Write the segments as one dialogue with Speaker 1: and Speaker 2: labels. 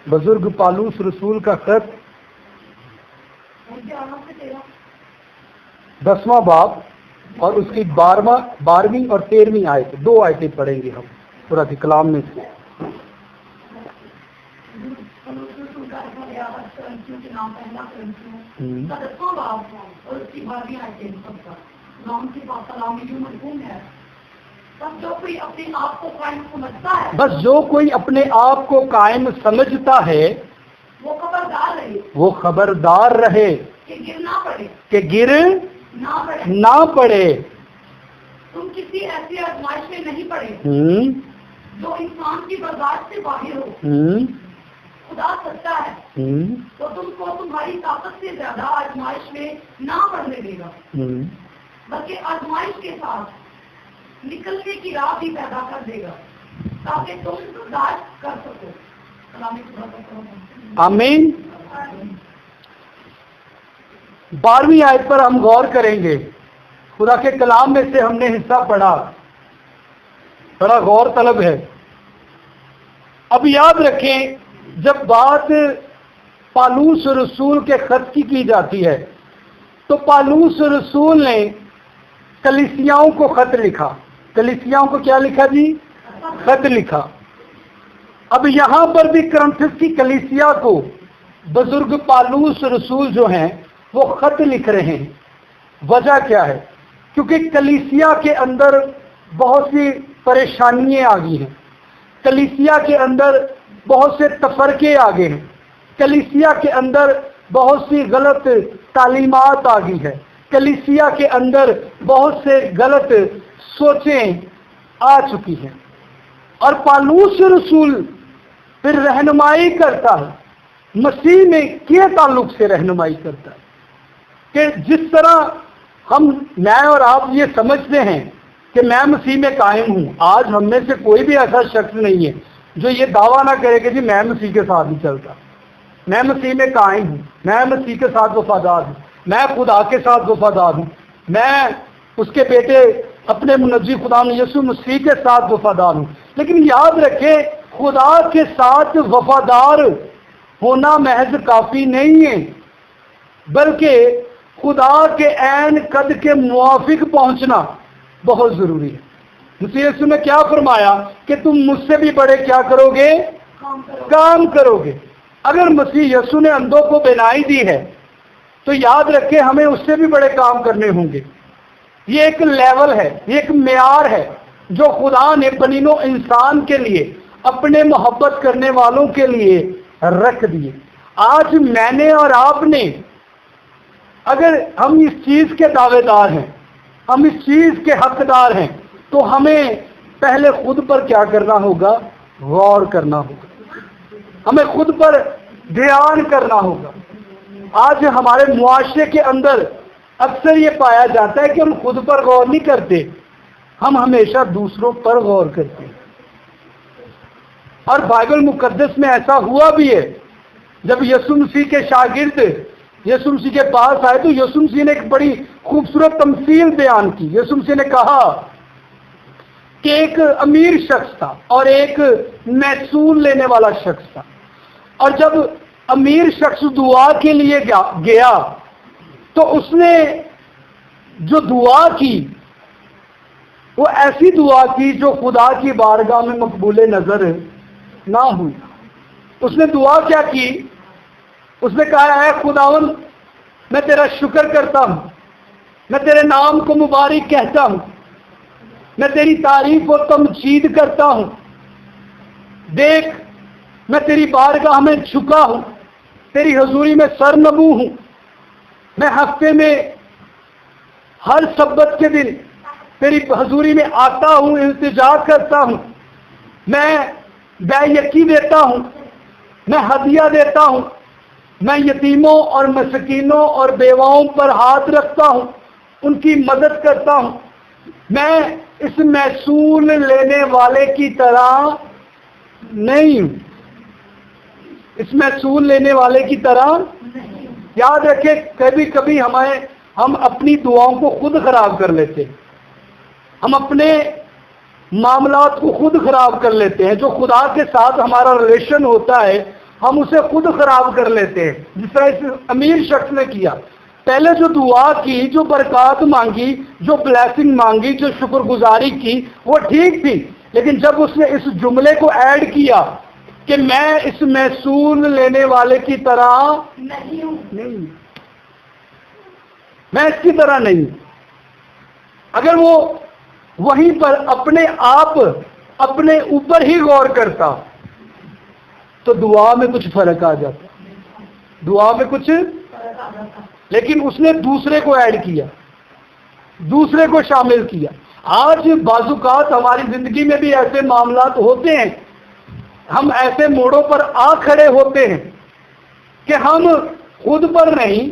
Speaker 1: بزرگ پالوس رسول کا خط 10واں باب اور اس کی 12ویں اور 13ویں آیت، 2 آیتیں پڑھیں گے ہم پورا کلام میں سے۔ بس جو کوئی اپنے آپ کو قائم سمجھتا ہے وہ خبردار رہے کہ گر نہ پڑے۔
Speaker 2: تم کسی ایسی آزمائش میں نہیں پڑے جو انسان کی برداشت سے باہر ہو۔ خدا سچا ہے تو تم کو تمہاری طاقت سے زیادہ آزمائش میں نہ پڑنے دے گا، بلکہ آزمائش کے ساتھ نکلنے کی راہ بھی پیدا کر دے گا تاکہ تم برداشت کر سکو۔
Speaker 1: آمین۔ 12ویں آیت پر ہم غور کریں گے۔ خدا کے کلام میں سے ہم نے حصہ پڑھا، بڑا غور طلب ہے۔ اب یاد رکھیں، جب بات پالوس رسول کے خط کی جاتی ہے تو پالوس رسول نے کلیسیاؤں کو خط لکھا۔ کلیسیاؤں کو کیا لکھا جی؟ خط لکھا۔ اب یہاں پر بھی کرنتھس کی کلیسیا کو بزرگ پالوس رسول جو ہیں وہ خط لکھ رہے ہیں۔ وجہ کیا ہے؟ کیونکہ کلیسیا کے اندر بہت سی پریشانیاں آ گئی ہیں، کلیسیا کے اندر بہت سے تفرقے آ گئے ہیں، کلیسیا کے اندر بہت سی غلط تعلیمات آ گئی ہے، کلیسیا کے اندر بہت سے غلط سوچیں آ چکی ہیں، اور پالوس رسول پھر رہنمائی کرتا ہے، مسیح میں کے تعلق سے رہنمائی کرتا ہے کہ جس طرح میں اور آپ یہ سمجھتے ہیں کہ میں مسیح میں قائم ہوں، آج ہم میں سے کوئی بھی ایسا شخص نہیں ہے جو یہ دعویٰ نہ کرے کہ جی میں مسیح کے ساتھ نہیں چلتا، میں مسیح میں قائم ہوں، میں مسیح کے ساتھ وفادار ہوں، میں خدا کے ساتھ وفادار ہوں، میں اس کے بیٹے اپنے منجی خدا یسوع مسیح کے ساتھ وفادار ہوں۔ لیکن یاد رکھیں، خدا کے ساتھ وفادار ہونا محض کافی نہیں ہے، بلکہ خدا کے عین قد کے موافق پہنچنا بہت ضروری ہے۔ مسیح یسوع نے کیا فرمایا کہ تم مجھ سے بھی بڑے کیا کرو گے؟ کام کرو گے۔ اگر مسیح یسوع نے اندھوں کو بینائی دی ہے تو یاد رکھیں ہمیں اس سے بھی بڑے کام کرنے ہوں گے۔ یہ ایک لیول ہے، یہ ایک معیار ہے جو خدا نے بنی نوع انسان کے لیے، اپنے محبت کرنے والوں کے لیے رکھ دیے۔ آج میں نے اور آپ نے، اگر ہم اس چیز کے دعوے دار ہیں، ہم اس چیز کے حقدار ہیں، تو ہمیں پہلے خود پر کیا کرنا ہوگا؟ غور کرنا ہوگا، ہمیں خود پر دھیان کرنا ہوگا۔ آج ہمارے معاشرے کے اندر اکثر یہ پایا جاتا ہے کہ ہم خود پر غور نہیں کرتے، ہم ہمیشہ دوسروں پر غور کرتے ہیں۔ اور بائبل مقدس میں ایسا ہوا بھی ہے، جب یسوع مسیح کے شاگرد یسوع مسیح کے پاس آئے تو یسوع مسیح نے ایک بڑی خوبصورت تمثیل بیان کی۔ یسوع مسیح نے کہا کہ ایک امیر شخص تھا اور ایک محصول لینے والا شخص تھا، اور جب امیر شخص دعا کے لیے گیا تو اس نے جو دعا کی وہ ایسی دعا کی جو خدا کی بارگاہ میں مقبول نظر نہ ہوئی۔ اس نے دعا کیا کی؟ اس نے کہا، اے خداوند میں تیرا شکر کرتا ہوں، میں تیرے نام کو مبارک کہتا ہوں، میں تیری تعریف و تمجید کرتا ہوں۔ دیکھ میں تیری بارگاہ میں جھکا ہوں، تیری حضوری میں سر نبو ہوں، میں ہفتے میں ہر سبت کے دن تیری حضوری میں آتا ہوں، التجا کرتا ہوں، میں بے یکی دیتا ہوں، میں ہدیہ دیتا ہوں، میں یتیموں اور مسکینوں اور بیواؤں پر ہاتھ رکھتا ہوں، ان کی مدد کرتا ہوں۔ میں اس محصول لینے والے کی طرح نہیں ہوں، اس محصول لینے والے کی طرح۔ یاد رکھیں، کبھی کبھی ہم اپنی دعاؤں کو خود خراب کر لیتے ہیں، ہم اپنے معاملات کو خود خراب کر لیتے ہیں۔ جو خدا کے ساتھ ہمارا ریلیشن ہوتا ہے ہم اسے خود خراب کر لیتے ہیں، جس طرح اس امیر شخص نے کیا۔ پہلے جو دعا کی، جو برکات مانگی، جو بلیسنگ مانگی، جو شکر گزاری کی، وہ ٹھیک تھی، لیکن جب اس نے اس جملے کو ایڈ کیا کہ میں اس محصول لینے والے کی طرح
Speaker 2: نہیں ہوں،
Speaker 1: نہیں، میں اس کی طرح نہیں، اگر وہ وہیں پر اپنے آپ اپنے اوپر ہی غور کرتا تو دعا میں کچھ فرق آ جاتا، دعا میں کچھ، لیکن اس نے دوسرے کو ایڈ کیا، دوسرے کو شامل کیا۔ آج بعض اوقات ہماری زندگی میں بھی ایسے معاملات ہوتے ہیں، ہم ایسے موڑوں پر آ کھڑے ہوتے ہیں کہ ہم خود پر نہیں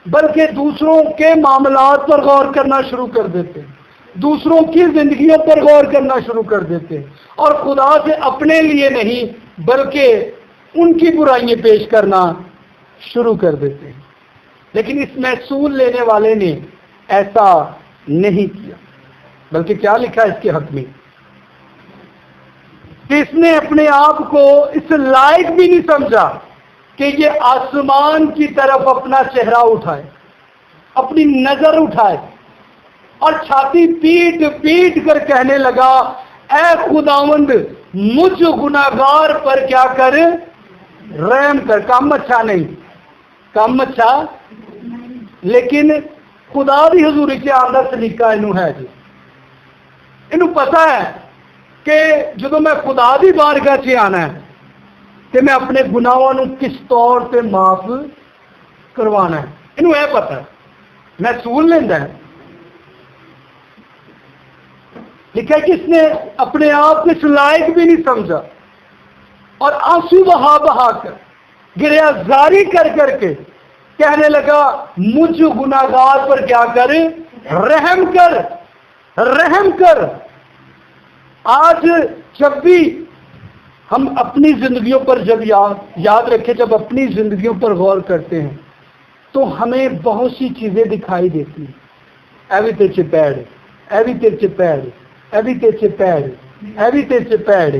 Speaker 1: بلکہ دوسروں کے معاملات پر غور کرنا شروع کر دیتے ہیں، دوسروں کی زندگیوں پر غور کرنا شروع کر دیتے ہیں، اور خدا سے اپنے لیے نہیں بلکہ ان کی برائیاں پیش کرنا شروع کر دیتے ہیں۔ لیکن اس محصول لینے والے نے ایسا نہیں کیا، بلکہ کیا لکھا اس کے حق میں کہ اس نے اپنے آپ کو اس لائق بھی نہیں سمجھا کہ یہ آسمان کی طرف اپنا چہرہ اٹھائے، اپنی نظر اٹھائے، اور چھاتی پیٹ پیٹ کر کہنے لگا اے خداوند مجھ گناہگار پر کیا کر، رحم کر۔ کم اچھا نہیں، کم اچھا، لیکن خدا دی حضوری کے آندہ سلیقہ انہوں ہے جی، انہوں پتا ہے کہ جدو میں خدا دی بارگاہ سے آنا ہے کہ میں اپنے گناہوں کس طور سے معاف کروانا ہے، انہوں یہ پتا ہے، محصول لینا ہے۔ لکھا کہ اس نے اپنے آپ کو اس لائق بھی نہیں سمجھا، اور آنسو بہا بہا کر، گریہ زاری کر کر کے کہنے لگا مجھ گناہگار پر کیا کر، رحم کر، رحم کر۔ آج جب بھی ہم اپنی زندگیوں پر جب یاد رکھیں، جب اپنی زندگیوں پر غور کرتے ہیں تو ہمیں بہت سی چیزیں دکھائی دیتی ہیں، ایوی تیرے پیڑ، ایوی تیرے پیڑ، ایوی تیرے پیڑ، ایوی تیرے پیڑ۔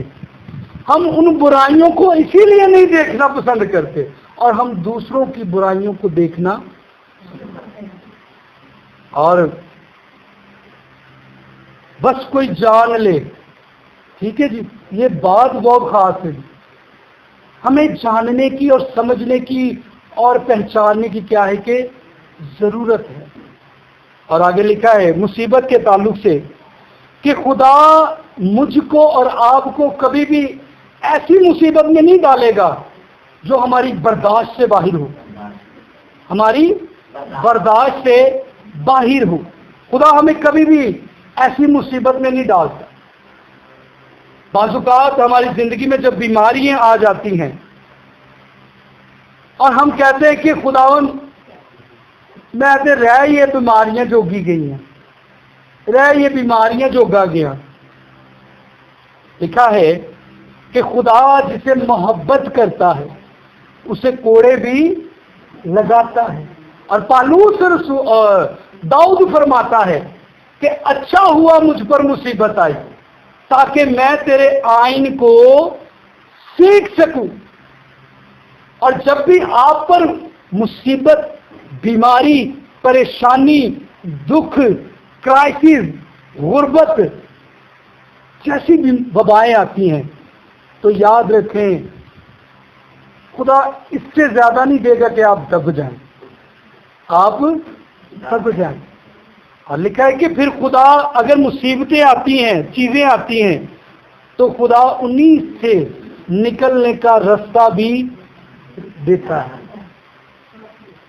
Speaker 1: ہم ان برائیوں کو اسی لیے نہیں دیکھنا پسند کرتے، اور ہم دوسروں کی برائیوں کو دیکھنا، اور بس کوئی جان لے، ٹھیک ہے جی، یہ بات بہت خاص ہے جی، ہمیں جاننے کی اور سمجھنے کی اور پہچاننے کی کیا ہے کہ ضرورت ہے۔ اور آگے لکھا ہے مصیبت کے تعلق سے کہ خدا مجھ کو اور آپ کو کبھی بھی ایسی مصیبت میں نہیں ڈالے گا جو ہماری برداشت سے باہر ہو، ہماری برداشت سے باہر ہو۔ خدا ہمیں کبھی بھی ایسی مصیبت میں نہیں ڈالتا۔ بعض اوقات ہماری زندگی میں جب بیماریاں آ جاتی ہیں اور ہم کہتے ہیں کہ خداوند میں تے رہ یہ بیماریاں جوگی گئی ہیں، رہ یہ بیماریاں جوگا گیا۔ لکھا ہے کہ خدا جسے محبت کرتا ہے اسے کوڑے بھی لگاتا ہے، اور پالوس داؤد فرماتا ہے کہ اچھا ہوا مجھ پر مصیبت آئی تاکہ میں تیرے آئین کو سیکھ سکوں۔ اور جب بھی آپ پر مصیبت، بیماری، پریشانی، دکھ، کرائسس، غربت جیسی بھی وبائیں آتی ہیں تو یاد رکھیں خدا اس سے زیادہ نہیں دے گا کہ آپ دب جائیں، آپ دب جائیں۔ اور لکھا ہے کہ پھر خدا اگر مصیبتیں آتی ہیں، چیزیں آتی ہیں، تو خدا انہی سے نکلنے کا رستہ بھی دیتا ہے،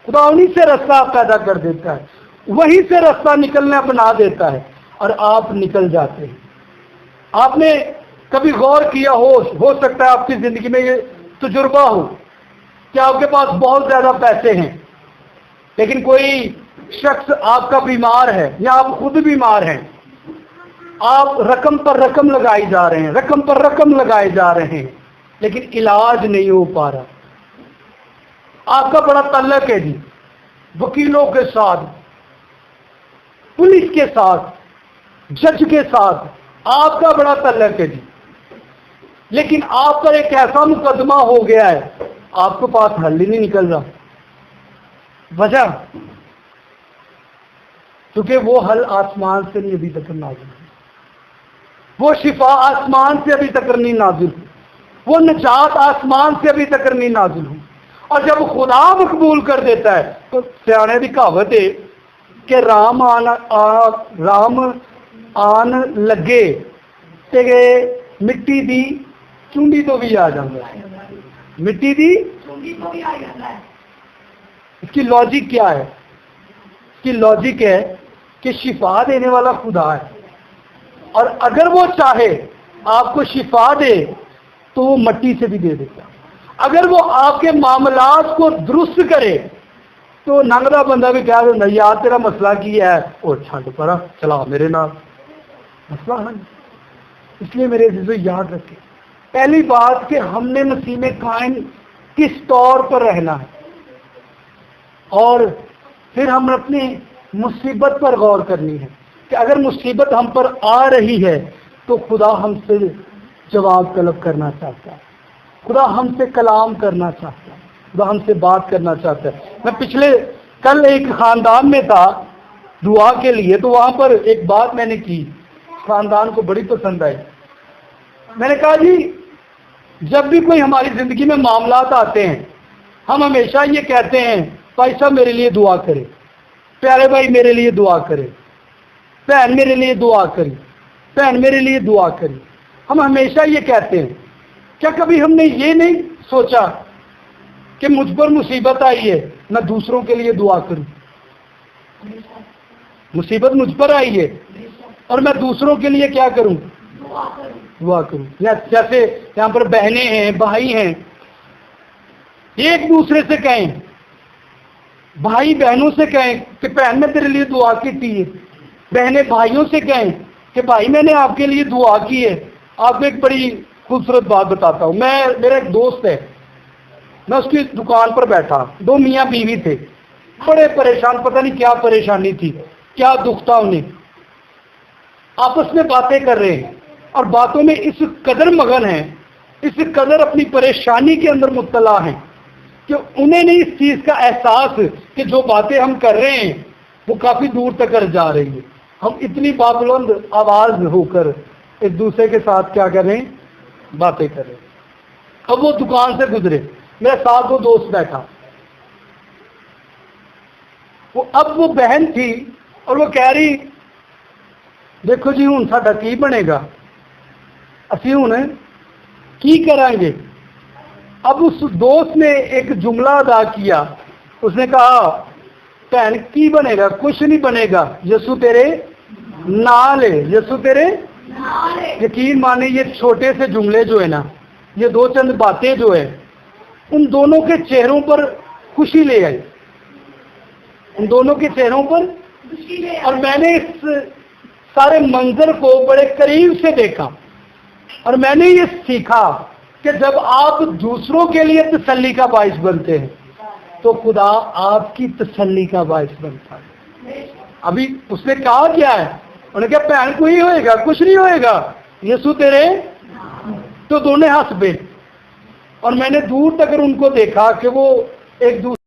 Speaker 1: خدا انہی سے رستہ پیدا کر دیتا ہے، وہی سے رستہ نکلنا بنا دیتا ہے، اور آپ نکل جاتے ہیں۔ آپ نے کبھی غور کیا ہو سکتا ہے آپ کی زندگی میں یہ تجربہ ہو کہ آپ کے پاس بہت زیادہ پیسے ہیں لیکن کوئی شخص آپ کا بیمار ہے یا آپ خود بیمار ہیں، آپ رقم پر رقم لگائی جا رہے ہیں، رقم پر رقم لگائے جا رہے ہیں، لیکن علاج نہیں ہو پا رہا۔ آپ کا بڑا تعلق ہے جی وکیلوں کے ساتھ، پولیس کے ساتھ، جج کے ساتھ، آپ کا بڑا تعلق ہے جی، لیکن آپ پر ایک ایسا مقدمہ ہو گیا ہے، آپ کے پاس حل ہی نہیں نکل رہا. وجہ کیونکہ وہ حل آسمان سے نہیں ابھی تک نازل ہوئی، وہ شفا آسمان سے ابھی تک نہیں نازل ہوئی، وہ نجات آسمان سے ابھی تک نہیں نازل ہوئی. اور جب خدا مقبول کر دیتا ہے تو سیانے کی کہاوت ہے کہ رام آن لگے تے مٹی دی چونڈی تو بھی آ جاتا ہے. مٹی دی اس کی لاجک کیا ہے؟ اس کی لاجک ہے کہ شفا دینے والا خدا ہے، اور اگر وہ چاہے آپ کو شفا دے تو وہ مٹی سے بھی دے دیتا. اگر وہ آپ کے معاملات کو درست کرے تو ننگدا بندہ بھی کہہ دیتا یار تیرا مسئلہ کی ہے، اور چھڈ پرا چلا میرے نال مسئلہ ہے. اس لیے میرے عزیزو یاد رکھیں، پہلی بات کہ ہم نے مسیح میں قائم کس طور پر رہنا ہے، اور پھر ہم اپنی مصیبت پر غور کرنی ہے کہ اگر مصیبت ہم پر آ رہی ہے تو خدا ہم سے جواب طلب کرنا چاہتا ہے، خدا ہم سے کلام کرنا چاہتا ہے، خدا ہم سے بات کرنا چاہتا ہے. میں کل ایک خاندان میں تھا دعا کے لیے، تو وہاں پر ایک بات میں نے کی، خاندان کو بڑی پسند آئی. میں نے کہا جی جب بھی کوئی ہماری زندگی میں معاملات آتے ہیں ہم ہمیشہ یہ کہتے ہیں بھائی صاحب میرے لیے دعا کرے، پیارے بھائی میرے لیے دعا کرے، بہن میرے لیے دعا کری، بہن میرے لیے دعا کری. ہم ہمیشہ یہ کہتے ہیں. کیا کبھی ہم نے یہ نہیں سوچا کہ مجھ پر مصیبت آئی ہے میں دوسروں کے لیے دعا کروں؟ مصیبت مجھ پر آئی ہے اور میں دوسروں کے لیے کیا کروں؟ دعا کروں. جیسے یہاں پر بہنیں ہیں، بھائی ہیں، ایک دوسرے سے کہیں، بھائی بہنوں سے کہیں کہ بہن میں تیرے لیے دعا کی ہے، بہنیں بھائیوں سے کہیں کہ بھائی میں نے آپ کے لیے دعا کی ہے. آپ کو ایک بڑی خوبصورت بات بتاتا ہوں. میرا ایک دوست ہے، میں اس کی دکان پر بیٹھا، دو میاں بیوی تھے، بڑے پریشان، پتہ نہیں کیا پریشانی تھی، کیا دکھ تھا انہیں. آپس میں باتیں کر رہے ہیں اور باتوں میں اس قدر مگن ہیں، اس قدر اپنی پریشانی کے اندر مبتلا ہیں کہ انہیں نہیں اس چیز کا احساس کہ جو باتیں ہم کر رہے ہیں وہ کافی دور تک کر جا رہی ہے. ہم اتنی بابلند آواز ہو کر ایک دوسرے کے ساتھ کیا کر رہے ہیں؟ باتیں کر رہے ہیں. اب وہ دکان سے گزرے، میرے ساتھ وہ دوست بیٹھا، اب وہ بہن تھی اور وہ کہہ رہی دیکھو جی ہوں ساڈا کی بنے گا، اسی ہوں کی کریں گے. اب اس دوست نے ایک جملہ ادا کیا، اس نے کہا بہن کی بنے گا؟ کچھ نہیں بنے گا، یسو تیرے نال ہے، یسو تیرے. یقین مانے یہ چھوٹے سے جملے جو ہے نا، یہ دو چند باتیں جو ہے ان دونوں کے چہروں پر خوشی لے آئی، ان دونوں کے چہروں پر. اور میں نے اس سارے منظر کو بڑے قریب سے دیکھا اور میں نے یہ سیکھا کہ جب آپ دوسروں کے لیے تسلی کا باعث بنتے ہیں تو خدا آپ کی تسلی کا باعث بنتا ہے. ابھی اس نے کہا کیا ہے؟ انہوں نے کہا بہن کو ہی ہوئے گا، کچھ نہیں ہوئے گا، یسو تیرے. تو دونوں ہنس پہ، اور میں نے دور تک ان کو دیکھا کہ وہ ایک دوسرے